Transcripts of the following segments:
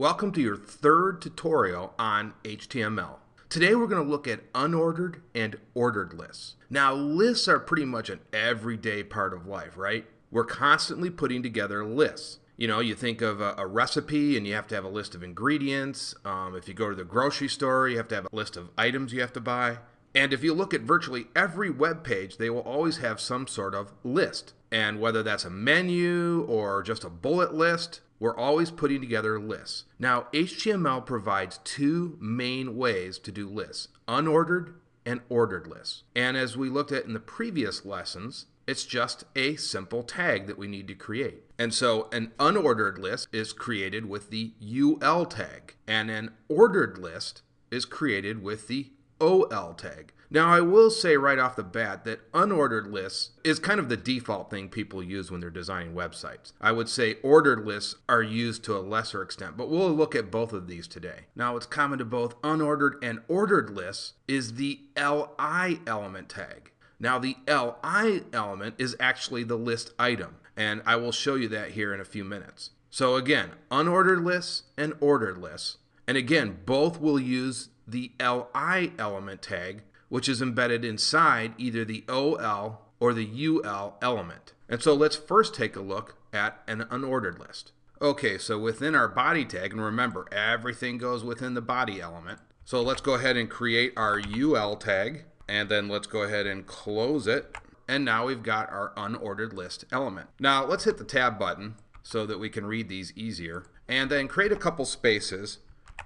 Welcome to your third tutorial on HTML. Today we're going to look at unordered and ordered lists. Now lists are pretty much an everyday part of life, right? We're constantly putting together lists. You know, you think of a recipe and you have to have a list of ingredients. If you go to the grocery store, you have to have a list of items you have to buy. And if you look at virtually every web page, they will always have some sort of list. And whether that's a menu or just a bullet list, we're always putting together lists. Now, HTML provides two main ways to do lists, unordered and ordered lists. And as we looked at in the previous lessons, it's just a simple tag that we need to create. And so an unordered list is created with the UL tag, and an ordered list is created with the OL tag. Now, I will say right off the bat that unordered lists is kind of the default thing people use when they're designing websites. I would say ordered lists are used to a lesser extent, but we'll look at both of these today. Now, what's common to both unordered and ordered lists is the LI element tag. Now, the LI element is actually the list item, and I will show you that here in a few minutes. So again, unordered lists and ordered lists. And again, both will use the LI element tag, which is embedded inside either the OL or the UL element. And so let's first take a look at an unordered list. Okay, so within our body tag, and remember, everything goes within the body element. So let's go ahead and create our UL tag, and then let's go ahead and close it. And now we've got our unordered list element. Now let's hit the tab button so that we can read these easier, and then create a couple spaces,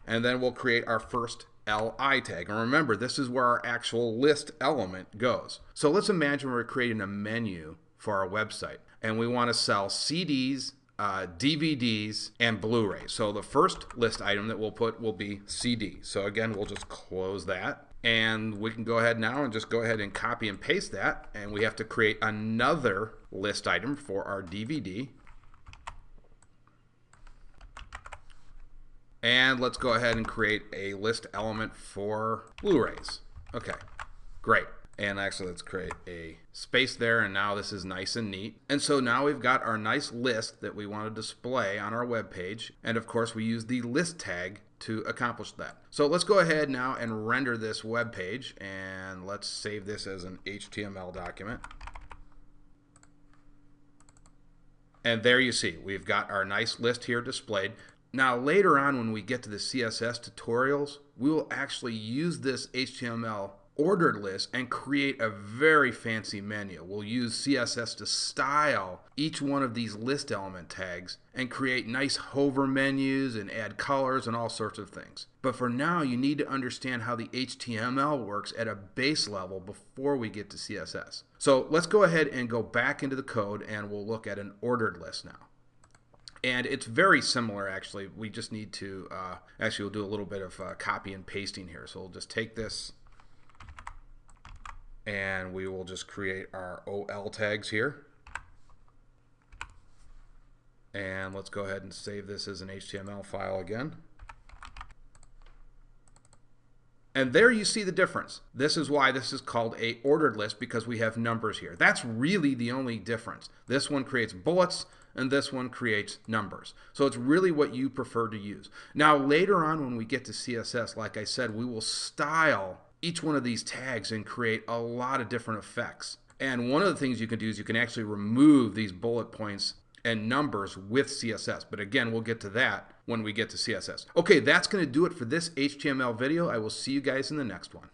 and then we'll create our first LI tag. And remember, this is where our actual list element goes. So let's imagine we're creating a menu for our website, and we want to sell CDs, DVDs, and Blu-rays. So the first list item that we'll put will be CD. So again, we'll just close that. And we can go ahead now and just go ahead and copy and paste that. And we have to create another list item for our DVD. And let's go ahead and create a list element for Blu-rays. Okay, great. And actually, let's create a space there, and now this is nice and neat. And so now we've got our nice list that we want to display on our web page. And of course, we use the list tag to accomplish that. So let's go ahead now and render this web page, and let's save this as an HTML document. And there you see, we've got our nice list here displayed. Now later on when we get to the CSS tutorials, we will actually use this HTML ordered list and create a very fancy menu. We'll use CSS to style each one of these list element tags and create nice hover menus and add colors and all sorts of things. But for now, you need to understand how the HTML works at a base level before we get to CSS. So let's go ahead and go back into the code, and we'll look at an ordered list now. And it's very similar, actually. We just need to, actually we'll do a little bit of copy and pasting here. So we'll just take this, and we will just create our OL tags here. And let's go ahead and save this as an HTML file again. And there you see the difference. This is why this is called a ordered list, because we have numbers here. That's really the only difference. This one creates bullets, and this one creates numbers. So it's really what you prefer to use. Now later on when we get to CSS, like I said, we will style each one of these tags and create a lot of different effects. And one of the things you can do is you can actually remove these bullet points and numbers with CSS. But again, we'll get to that when we get to CSS. Okay, that's going to do it for this HTML video. I will see you guys in the next one.